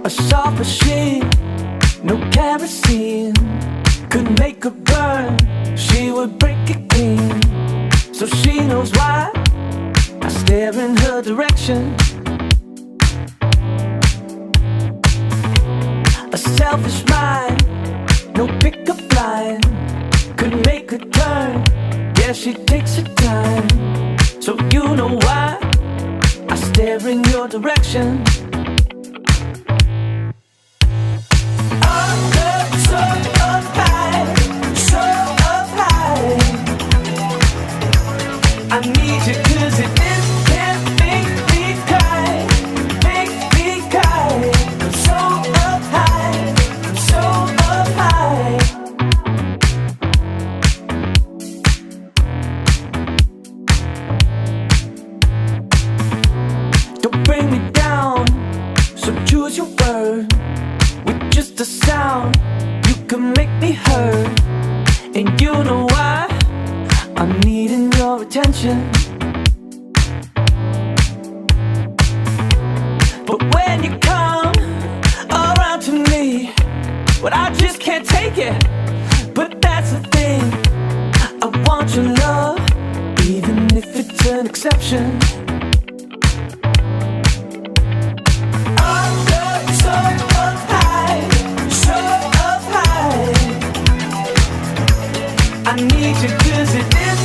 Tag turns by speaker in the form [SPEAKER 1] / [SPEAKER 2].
[SPEAKER 1] A soft machine, no kerosene could make her burn, she would break again. So she knows why I stare in her direction. A selfish mind, no pickup line could make her turn. Yeah, she takes her time. So you know why I stare in your direction. I need you 'cause it can't make me cry, make me cry. I'm so up high, I'm so up high. Don't bring me down, so choose your word. With just a sound, you can make me hurt. And you know why I'm needing your attention. But when you come around to me, well, I just can't take it. But that's the thing, I want your love, even if it's an exception. I'm so up high, so up high. I need you 'cause it is